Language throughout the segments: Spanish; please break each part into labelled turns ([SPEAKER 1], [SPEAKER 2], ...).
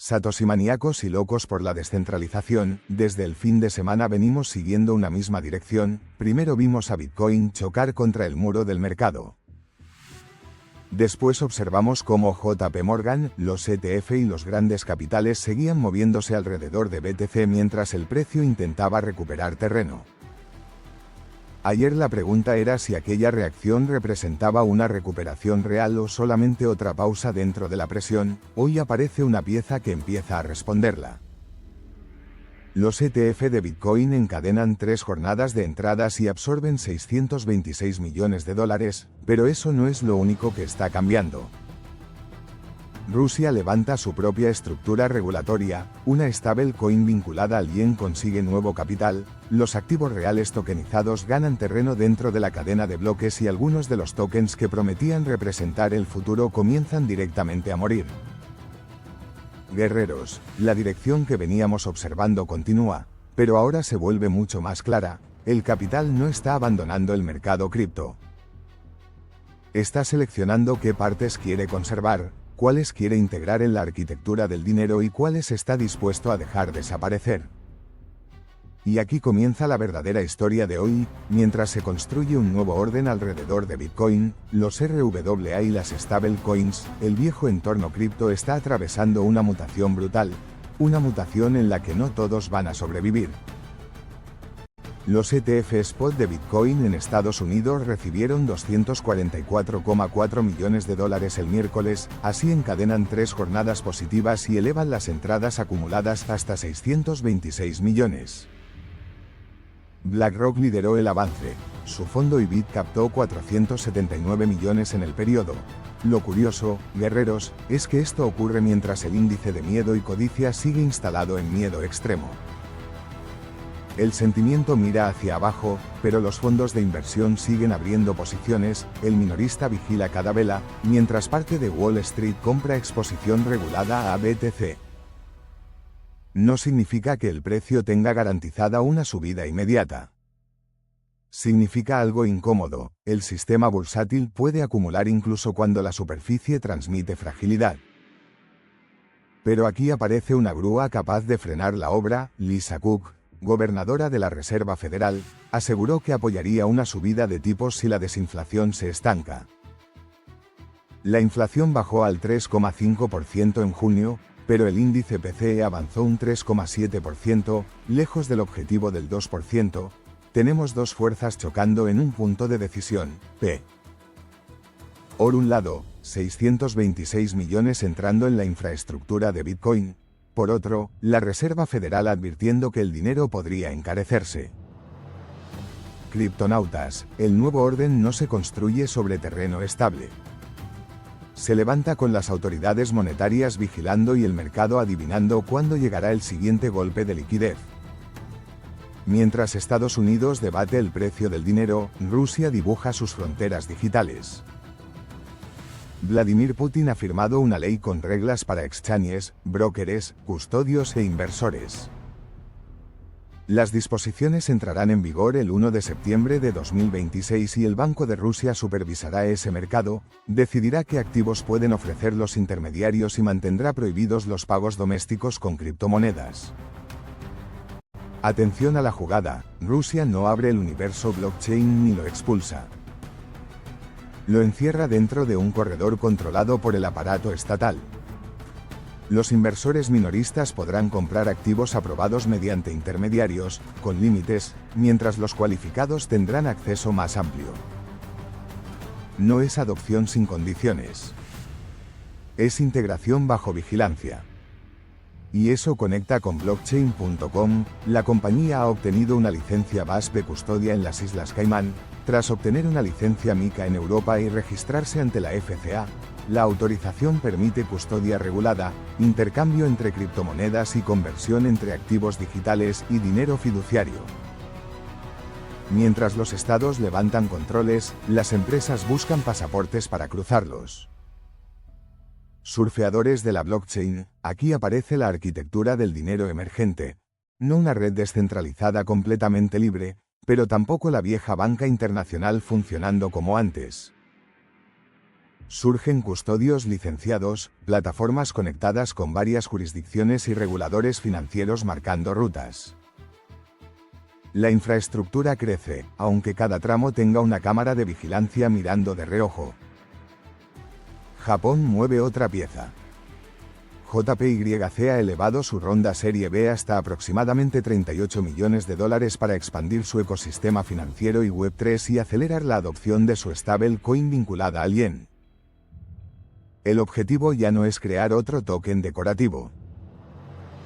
[SPEAKER 1] Satoshi-maníacos y locos por la descentralización, desde el fin de semana venimos siguiendo una misma dirección. Primero vimos a Bitcoin chocar contra el muro del mercado. Después observamos cómo JP Morgan, los ETF y los grandes capitales seguían moviéndose alrededor de BTC mientras el precio intentaba recuperar terreno. Ayer la pregunta era si aquella reacción representaba una recuperación real o solamente otra pausa dentro de la presión. Hoy aparece una pieza que empieza a responderla. Los ETF de Bitcoin encadenan 3 jornadas de entradas y absorben $626 millones, pero eso no es lo único que está cambiando. Rusia levanta su propia estructura regulatoria, una stablecoin vinculada al yen consigue nuevo capital, los activos reales tokenizados ganan terreno dentro de la cadena de bloques y algunos de los tokens que prometían representar el futuro comienzan directamente a morir. Guerreros, la dirección que veníamos observando continúa, pero ahora se vuelve mucho más clara, el capital no está abandonando el mercado cripto. Está seleccionando qué partes quiere conservar, cuáles quiere integrar en la arquitectura del dinero y cuáles está dispuesto a dejar desaparecer. Y aquí comienza la verdadera historia de hoy, mientras se construye un nuevo orden alrededor de Bitcoin, los RWA y las stablecoins, el viejo entorno cripto está atravesando una mutación brutal, una mutación en la que no todos van a sobrevivir. Los ETF spot de Bitcoin en Estados Unidos recibieron $244,4 millones el miércoles, así encadenan 3 jornadas positivas y elevan las entradas acumuladas hasta 626 millones. BlackRock lideró el avance, su fondo IBIT captó 479 millones en el periodo. Lo curioso, guerreros, es que esto ocurre mientras el índice de miedo y codicia sigue instalado en miedo extremo. El sentimiento mira hacia abajo, pero los fondos de inversión siguen abriendo posiciones, el minorista vigila cada vela, mientras parte de Wall Street compra exposición regulada a BTC. No significa que el precio tenga garantizada una subida inmediata. Significa algo incómodo, el sistema bursátil puede acumular incluso cuando la superficie transmite fragilidad. Pero aquí aparece una grúa capaz de frenar la obra. Lisa Cook, gobernadora de la Reserva Federal, aseguró que apoyaría una subida de tipos si la desinflación se estanca. La inflación bajó al 3,5% en junio, pero el índice PCE avanzó un 3,7%, lejos del objetivo del 2%. Tenemos dos fuerzas chocando en un punto de decisión. Por un lado, 626 millones entrando en la infraestructura de Bitcoin. Por otro, la Reserva Federal advirtiendo que el dinero podría encarecerse. Criptonautas, el nuevo orden no se construye sobre terreno estable. Se levanta con las autoridades monetarias vigilando y el mercado adivinando cuándo llegará el siguiente golpe de liquidez. Mientras Estados Unidos debate el precio del dinero, Rusia dibuja sus fronteras digitales. Vladimir Putin ha firmado una ley con reglas para exchanges, brokers, custodios e inversores. Las disposiciones entrarán en vigor el 1 de septiembre de 2026 y el Banco de Rusia supervisará ese mercado, decidirá qué activos pueden ofrecer los intermediarios y mantendrá prohibidos los pagos domésticos con criptomonedas. Atención a la jugada, Rusia no abre el universo blockchain ni lo expulsa. Lo encierra dentro de un corredor controlado por el aparato estatal. Los inversores minoristas podrán comprar activos aprobados mediante intermediarios, con límites, mientras los cualificados tendrán acceso más amplio. No es adopción sin condiciones. Es integración bajo vigilancia. Y eso conecta con blockchain.com, la compañía ha obtenido una licencia BAS de custodia en las Islas Caimán, tras obtener una licencia MiCA en Europa y registrarse ante la FCA. La autorización permite custodia regulada, intercambio entre criptomonedas y conversión entre activos digitales y dinero fiduciario. Mientras los estados levantan controles, las empresas buscan pasaportes para cruzarlos. Surfeadores de la blockchain, aquí aparece la arquitectura del dinero emergente. No una red descentralizada completamente libre, pero tampoco la vieja banca internacional funcionando como antes. Surgen custodios licenciados, plataformas conectadas con varias jurisdicciones y reguladores financieros marcando rutas. La infraestructura crece, aunque cada tramo tenga una cámara de vigilancia mirando de reojo. Japón mueve otra pieza. JPYC ha elevado su ronda Serie B hasta aproximadamente $38 millones para expandir su ecosistema financiero y Web3 y acelerar la adopción de su stablecoin vinculada al yen. El objetivo ya no es crear otro token decorativo.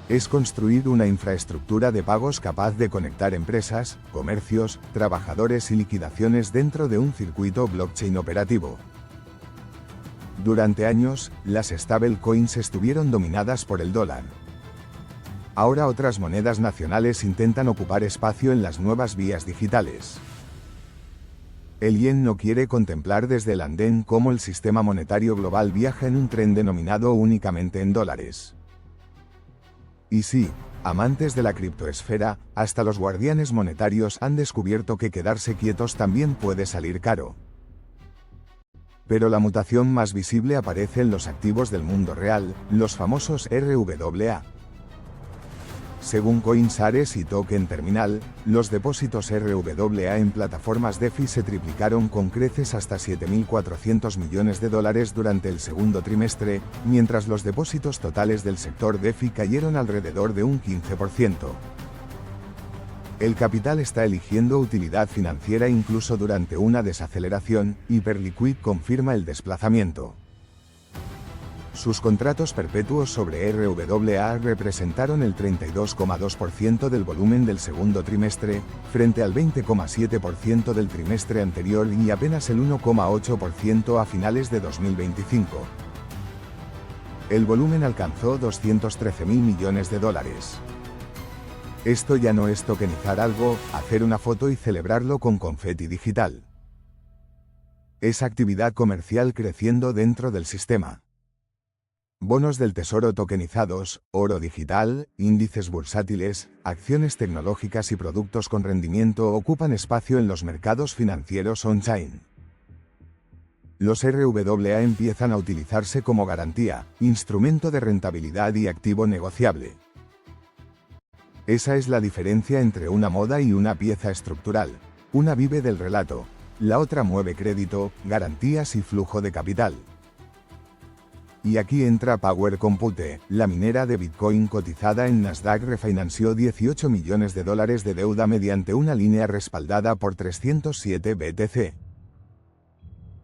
[SPEAKER 1] Es construir una infraestructura de pagos capaz de conectar empresas, comercios, trabajadores y liquidaciones dentro de un circuito blockchain operativo. Durante años, las stablecoins estuvieron dominadas por el dólar. Ahora otras monedas nacionales intentan ocupar espacio en las nuevas vías digitales. El yen no quiere contemplar desde el andén cómo el sistema monetario global viaja en un tren denominado únicamente en dólares. Y sí, amantes de la criptoesfera, hasta los guardianes monetarios han descubierto que quedarse quietos también puede salir caro. Pero la mutación más visible aparece en los activos del mundo real, los famosos RWA. Según CoinShares y Token Terminal, los depósitos RWA en plataformas DeFi se triplicaron con creces hasta $7.400 millones durante el segundo trimestre, mientras los depósitos totales del sector DeFi cayeron alrededor de un 15%. El capital está eligiendo utilidad financiera incluso durante una desaceleración, Hyperliquid confirma el desplazamiento. Sus contratos perpetuos sobre RWA representaron el 32,2% del volumen del segundo trimestre, frente al 20,7% del trimestre anterior y apenas el 1,8% a finales de 2025. El volumen alcanzó $213.000 millones. Esto ya no es tokenizar algo, hacer una foto y celebrarlo con confeti digital. Es actividad comercial creciendo dentro del sistema. Bonos del tesoro tokenizados, oro digital, índices bursátiles, acciones tecnológicas y productos con rendimiento ocupan espacio en los mercados financieros on-chain. Los RWA empiezan a utilizarse como garantía, instrumento de rentabilidad y activo negociable. Esa es la diferencia entre una moda y una pieza estructural. Una vive del relato, la otra mueve crédito, garantías y flujo de capital. Y aquí entra Power Compute, la minera de Bitcoin cotizada en Nasdaq refinanció $18 millones de deuda mediante una línea respaldada por 307 BTC.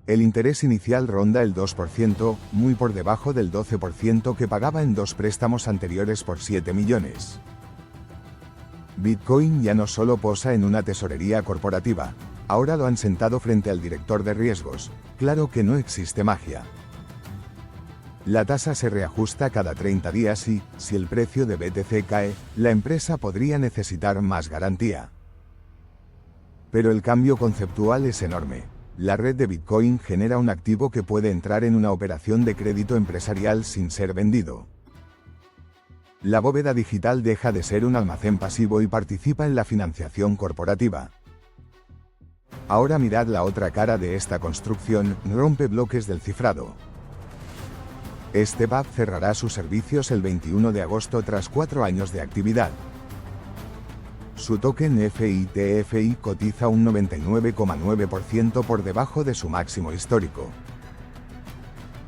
[SPEAKER 1] El interés inicial ronda el 2%, muy por debajo del 12% que pagaba en dos préstamos anteriores por 7 millones. Bitcoin ya no solo posa en una tesorería corporativa, ahora lo han sentado frente al director de riesgos. Claro que no existe magia. La tasa se reajusta cada 30 días y, si el precio de BTC cae, la empresa podría necesitar más garantía. Pero el cambio conceptual es enorme. La red de Bitcoin genera un activo que puede entrar en una operación de crédito empresarial sin ser vendido. La bóveda digital deja de ser un almacén pasivo y participa en la financiación corporativa. Ahora mirad la otra cara de esta construcción, rompe bloques del cifrado. StepUp cerrará sus servicios el 21 de agosto tras 4 años de actividad. Su token FITFI cotiza un 99,9% por debajo de su máximo histórico.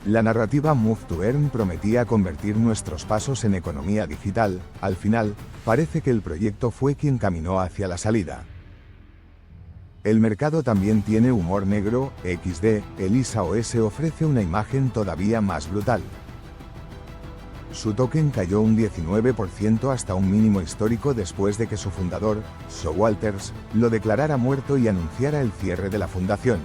[SPEAKER 1] La narrativa Move to Earn prometía convertir nuestros pasos en economía digital. Al final, parece que el proyecto fue quien caminó hacia la salida. El mercado también tiene humor negro. XD, Elisa OS ofrece una imagen todavía más brutal. Su token cayó un 19% hasta un mínimo histórico después de que su fundador, So Walters, lo declarara muerto y anunciara el cierre de la fundación.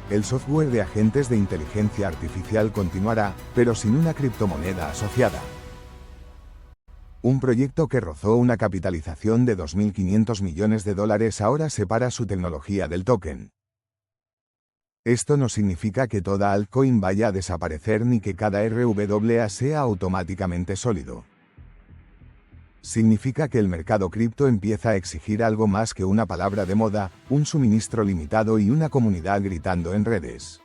[SPEAKER 1] El software de agentes de inteligencia artificial continuará, pero sin una criptomoneda asociada. Un proyecto que rozó una capitalización de $2.500 millones ahora separa su tecnología del token. Esto no significa que toda altcoin vaya a desaparecer ni que cada RWA sea automáticamente sólido. Significa que el mercado cripto empieza a exigir algo más que una palabra de moda, un suministro limitado y una comunidad gritando en redes.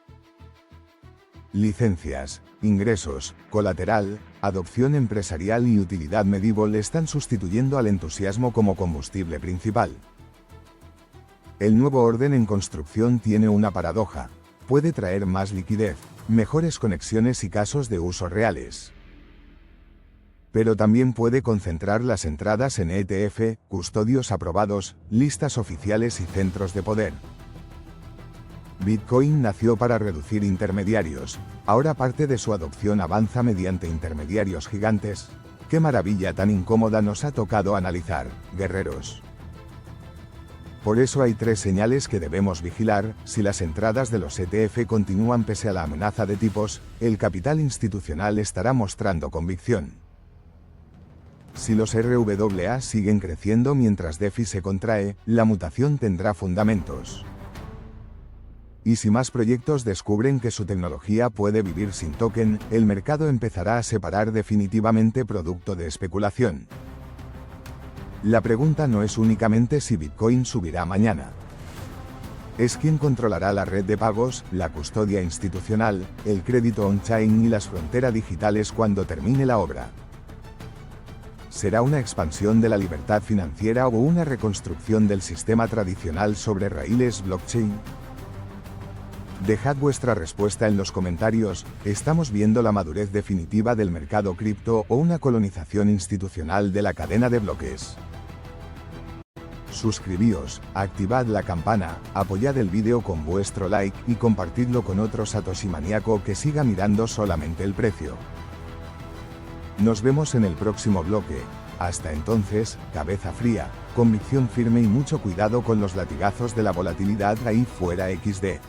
[SPEAKER 1] Licencias, ingresos, colateral, adopción empresarial y utilidad medieval están sustituyendo al entusiasmo como combustible principal. El nuevo orden en construcción tiene una paradoja. Puede traer más liquidez, mejores conexiones y casos de uso reales. Pero también puede concentrar las entradas en ETF, custodios aprobados, listas oficiales y centros de poder. Bitcoin nació para reducir intermediarios, ahora parte de su adopción avanza mediante intermediarios gigantes. ¡Qué maravilla tan incómoda nos ha tocado analizar, guerreros! Por eso hay 3 señales que debemos vigilar. Si las entradas de los ETF continúan pese a la amenaza de tipos, el capital institucional estará mostrando convicción. Si los RWA siguen creciendo mientras DeFi se contrae, la mutación tendrá fundamentos. Y si más proyectos descubren que su tecnología puede vivir sin token, el mercado empezará a separar definitivamente producto de especulación. La pregunta no es únicamente si Bitcoin subirá mañana. Es quién controlará la red de pagos, la custodia institucional, el crédito on-chain y las fronteras digitales cuando termine la obra. ¿Será una expansión de la libertad financiera o una reconstrucción del sistema tradicional sobre raíles blockchain? Dejad vuestra respuesta en los comentarios. ¿Estamos viendo la madurez definitiva del mercado cripto o una colonización institucional de la cadena de bloques? Suscribíos, activad la campana, apoyad el vídeo con vuestro like y compartidlo con otro Satoshi maníaco que siga mirando solamente el precio. Nos vemos en el próximo bloque. Hasta entonces, cabeza fría, convicción firme y mucho cuidado con los latigazos de la volatilidad ahí fuera XD.